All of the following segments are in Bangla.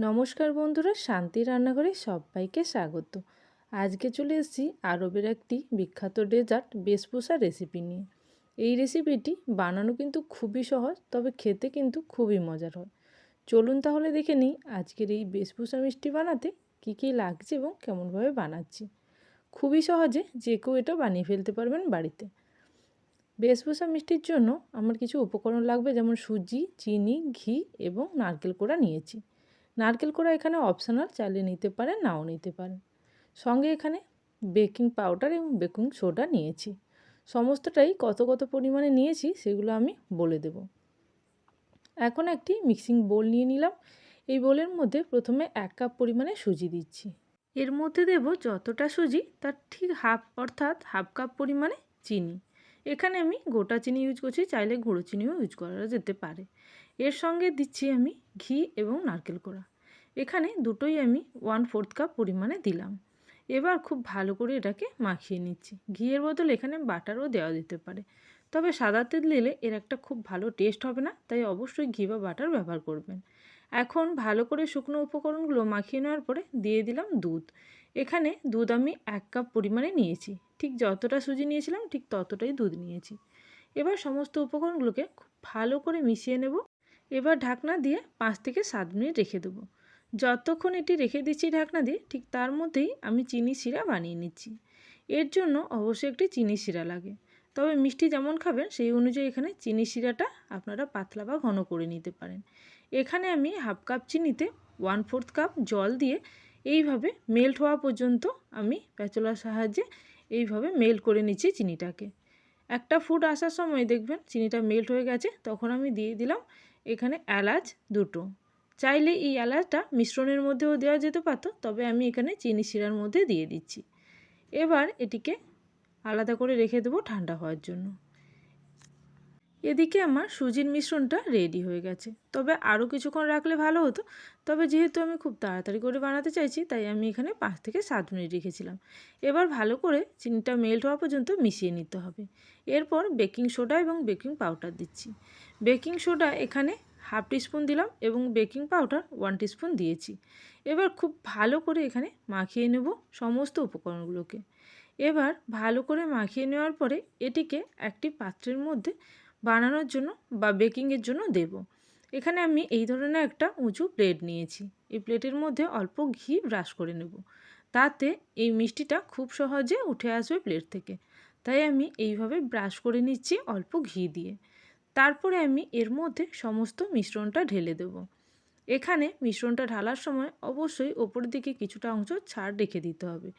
নমস্কার বন্ধুরা, শান্তি রান্নাঘরে সবাইকে স্বাগত। আজকে চলে এসেছি আরবের একটি বিখ্যাত ডেজার্ট বেসবুসা রেসিপি নিয়ে। এই রেসিপিটি বানানো কিন্তু খুবই সহজ, তবে খেতে কিন্তু খুবই মজার হয়। চলুন তাহলে দেখে নিই আজকের এই বেসবুসা মিষ্টি বানাতে কী কী লাগছে এবং কেমনভাবে বানাচ্ছি। খুবই সহজে যে কেউ এটা বানিয়ে ফেলতে পারবেন বাড়িতে। বেসবুসা মিষ্টির জন্য আমার কিছু উপকরণ লাগবে, যেমন সুজি, চিনি, ঘি এবং নারকেল কোড়া নিয়েছি। নারকেল কোড়া এখানে অপশনাল, চাইলে নিতে পারেন, নাও নিতে পারেন। সঙ্গে এখানে বেকিং পাউডার এবং বেকিং সোডা নিয়েছি। সমস্তটাই কত কত পরিমাণে নিয়েছি সেগুলো আমি বলে দেব। এখন একটি মিক্সিং বোল নিয়ে নিলাম। এই বোলের মধ্যে প্রথমে 1 কাপ পরিমাণে সুজি দিচ্ছি। এর মধ্যে দেব যতটা সুজি তার ঠিক হাফ, অর্থাৎ হাফ কাপ পরিমাণে চিনি। এখানে আমি গোটা চিনি ইউজ করছি, চাইলে গুঁড়ো চিনিও ইউজ করা যেতে পারে। এর সঙ্গে দিচ্ছি আমি ঘি এবং নারকেল কোড়া। এখানে দুটোই আমি 1/4 কাপ পরিমাণে দিলাম। এবার খুব ভালো করে এটাকে মাখিয়ে নিচ্ছি। ঘিয়ের বদলে এখানে বাটারও দেওয়া যেতে পারে, তবে সাদা তেল দিলে এর একটা খুব ভালো টেস্ট হবে না, তাই অবশ্যই ঘি বা বাটার ব্যবহার করবেন। এখন ভালো করে শুকনো উপকরণগুলো মাখিয়ে নেওয়ার পরে দিয়ে দিলাম দুধ। এখানে দুধ আমি 1 কাপ পরিমাণে নিয়েছি। ঠিক যতটা সুজি নিয়েছিলাম ঠিক ততটাই দুধ নিয়েছি। এবার সমস্ত উপকরণগুলোকে খুব ভালো করে মিশিয়ে নেব। এবার ঢাকনা দিয়ে 5 থেকে 7 মিনিট রেখে দেবো। যতক্ষণ এটি রেখে দিচ্ছি ঢাকনা দিয়ে, ঠিক তার মধ্যেই আমি চিনি শিরা বানিয়ে নিচ্ছি। এর জন্য অবশ্যই একটি চিনি শিরা লাগে, তবে মিষ্টি যেমন খাবেন সেই অনুযায়ী এখানে চিনি শিরাটা আপনারা পাতলা বা ঘন করে নিতে পারেন। এখানে আমি হাফ কাপ চিনিতে 1/4 কাপ জল দিয়ে এইভাবে মেল্ট হওয়া পর্যন্ত আমি প্যাচলার সাহায্যে এইভাবে মেল্ট করে নিচ্ছি চিনিটাকে। একটা ফুট আসার সময় দেখবেন চিনিটা মেল্ট হয়ে গেছে, তখন আমি দিয়ে দিলাম এখানে এলাচ দুটো। চাইলে এই এলাচটা মিশ্রণের মধ্যেও দেওয়া যেতে পারত, তবে আমি এখানে চিনি শিরার মধ্যে দিয়ে দিচ্ছি। এবার এটিকে আলাদা করে রেখে দেবো ঠান্ডা হওয়ার জন্য। এদিকে আমার সুজির মিশ্রণটা রেডি হয়ে গেছে, তবে আরও কিছুক্ষণ রাখলে ভালো হতো, তবে যেহেতু আমি খুব তাড়াতাড়ি করে বানাতে চাইছি তাই আমি এখানে 5 থেকে 7 মিনিট রেখেছিলাম। এবার ভালো করে চিনিটা মেল্ট হওয়া পর্যন্ত মিশিয়ে নিতে হবে। এরপর বেকিং সোডা এবং বেকিং পাউডার দিচ্ছি। বেকিং সোডা এখানে হাফ টিস্পুন দিলাম এবং বেকিং পাউডার 1 টিস্পুন দিয়েছি। এবার খুব ভালো করে এখানে মাখিয়ে নেব সমস্ত উপকরণগুলোকে। এবার ভালো করে মাখিয়ে নেওয়ার পরে এটিকে একটি পাত্রের মধ্যে বানানোর জন্য বা বেকিংয়ের জন্য দেব। এখানে আমি এই ধরনের একটা উঁচু প্লেট নিয়েছি। এই প্লেটের মধ্যে অল্প ঘি ব্রাশ করে নেব, তাতে এই মিষ্টিটা খুব সহজে উঠে আসবে প্লেট থেকে। তাই আমি এইভাবে ব্রাশ করে নিচ্ছি অল্প ঘি দিয়ে। তারপরে আমি এর মধ্যে সমস্ত মিশ্রণটা ঢেলে দেব। এখানে মিশ্রণটা ঢালার সময় অবশ্যই ওপরের দিকে কিছুটা অংশ ছাড় রেখে দিতে হবে,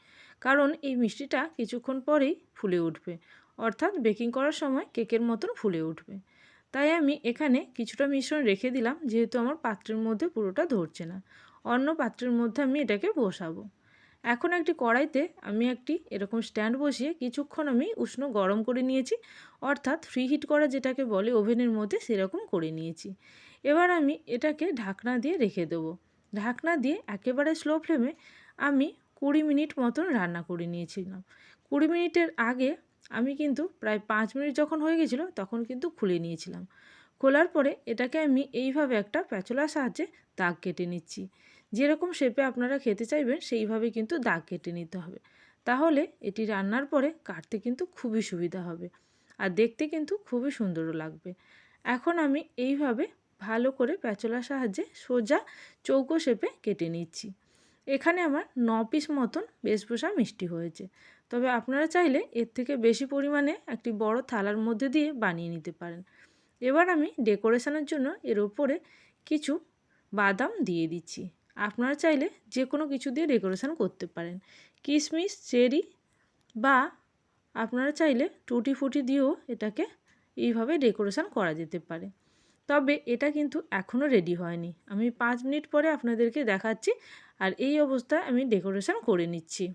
কারণ এই মিষ্টিটা কিছুক্ষণ পরেই ফুলে উঠবে, অর্থাৎ বেকিং করার সময় কেকের মতন ফুলে উঠবে। তাই আমি এখানে কিছুটা মিশ্রণ রেখে দিলাম, যেহেতু আমার পাত্রের মধ্যে পুরোটা ধরছে না। অন্য পাত্রের মধ্যে আমি এটাকে বসাবো। এখন একটি কড়াইতে আমি একটি এরকম স্ট্যান্ড বসিয়ে কিছুক্ষণ আমি উষ্ণ গরম করে নিয়েছি, অর্থাৎ ফ্রি হিট করা যেটাকে বলে ওভেনের মধ্যে, সেরকম করে নিয়েছি। এবার আমি এটাকে ঢাকনা দিয়ে রেখে দেবো। ঢাকনা দিয়ে একেবারে স্লো ফ্লেমে আমি 20 মিনিট মতন রান্না করে নিয়েছিলাম। 20 মিনিটের আগে আমি কিন্তু প্রায় 5 মিনিট যখন হয়ে গেছিলো তখন কিন্তু খুলে নিয়েছিলাম। খোলার পরে এটাকে আমি এইভাবে একটা প্যাচলার সাহায্যে দাগ কেটে নিচ্ছি। যেরকম শেপে আপনারা খেতে চাইবেন সেইভাবে কিন্তু দাগ কেটে নিতে হবে, তাহলে এটি রান্নার পরে কাটতে কিন্তু খুবই সুবিধা হবে আর দেখতে কিন্তু খুবই সুন্দরও লাগবে। এখন আমি এইভাবে ভালো করে প্যাচলার সাহায্যে সোজা চৌকো শেপে কেটে নিচ্ছি। এখানে আমার 9 পিস মতন বেসবুসা মিষ্টি হয়েছে, তবে আপনারা চাইলে এর থেকে বেশি পরিমাণে একটি বড় থালার মধ্যে দিয়ে বানিয়ে নিতে পারেন। এবার আমি ডেকোরেশনের জন্য এর উপরে কিছু বাদাম দিয়ে দিচ্ছি। আপনারা চাইলে যে কোনো কিছু দিয়ে ডেকোরেশন করতে পারেন, কিশমিশ, চেরি বা আপনারা চাইলে টুটি ফুটি দিয়েও এটাকে এইভাবে ডেকোরেশন করা যেতে পারে। তবে এটা কিন্তু এখনও রেডি হয়নি, আমি 5 মিনিট পরে আপনাদেরকে দেখাচ্ছি। আর এই অবস্থায় আমি ডেকোরেশন করে নিচ্ছি।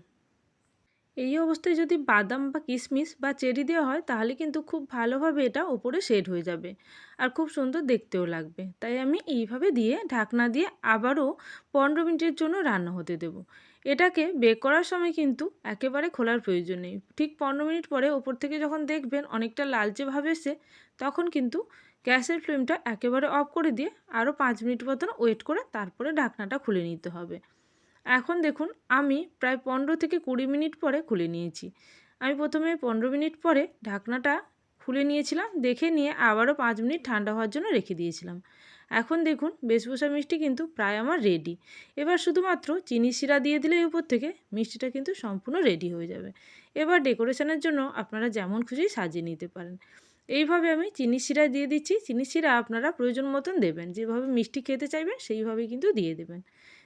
এই অবস্থায় যদি বাদাম বা কিশমিশ বা চেরি দেওয়া হয় তাহলে কিন্তু খুব ভালোভাবে এটা ওপরে শেড হয়ে যাবে আর খুব সুন্দর দেখতেও লাগবে। তাই আমি এইভাবে দিয়ে ঢাকনা দিয়ে আবারও 15 মিনিটের জন্য রান্না হতে দেব। এটাকে বেক করার সময় কিন্তু একেবারে খোলার প্রয়োজন নেই। ঠিক 15 মিনিট পরে ওপর থেকে যখন দেখবেন অনেকটা লালচে ভাব এসে, তখন কিন্তু গ্যাসের ফ্লেমটা একেবারে অফ করে দিয়ে আরও 5 মিনিট মতন ওয়েট করে তারপরে ঢাকনাটা খুলে নিতে হবে। এখন দেখুন আমি প্রায় 15 থেকে 20 মিনিট পরে খুলে নিয়েছি। আমি প্রথমে 15 মিনিট পরে ঢাকনাটা খুলে নিয়েছিলাম, দেখে নিয়ে আবারও 5 মিনিট ঠান্ডা হওয়ার জন্য রেখে দিয়েছিলাম। এখন দেখুন বেশভূষা মিষ্টি কিন্তু প্রায় আমার রেডি। এবার শুধুমাত্র চিনি শিরা দিয়ে দিলেই উপর থেকে মিষ্টিটা কিন্তু সম্পূর্ণ রেডি হয়ে যাবে। এবার ডেকোরেশনের জন্য আপনারা যেমন খুশি সাজিয়ে নিতে পারেন। এইভাবে আমি চিনি শিরা দিয়ে দিচ্ছি। চিনি শিরা আপনারা প্রয়োজন মতন দেবেন, যেভাবে মিষ্টি খেতে চাইবেন সেইভাবেই কিন্তু দিয়ে দেবেন।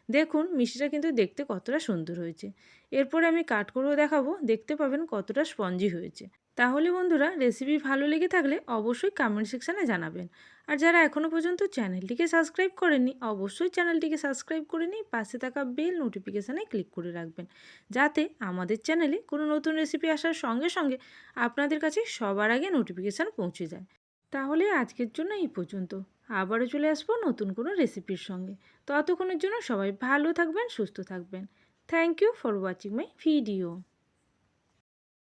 দেখুন মিষ্টিটা কিন্তু দেখতে কতটা সুন্দর হয়েছে। এরপরে আমি কাট করেও দেখাবো, দেখতে পাবেন কতটা স্পঞ্জি হয়েছে। তাহলে বন্ধুরা রেসিপি ভালো লেগে থাকলে অবশ্যই কমেন্ট সেকশানে জানাবেন। আর যারা এখনও পর্যন্ত চ্যানেলটিকে সাবস্ক্রাইব করেননি অবশ্যই চ্যানেলটিকে সাবস্ক্রাইব করে নিয়ে পাশে থাকা বেল নোটিফিকেশানে ক্লিক করে রাখবেন, যাতে আমাদের চ্যানেলে কোনো নতুন রেসিপি আসার সঙ্গে সঙ্গে আপনাদের কাছে সবার আগে নোটিফিকেশান পৌঁছে যায়। তাহলে আজকের জন্য এই পর্যন্ত। আবারও চলে আসবো নতুন কোনো রেসিপির সঙ্গে। ততক্ষণের জন্য সবাই ভালো থাকবেন, সুস্থ থাকবেন। Thank you for watching my video.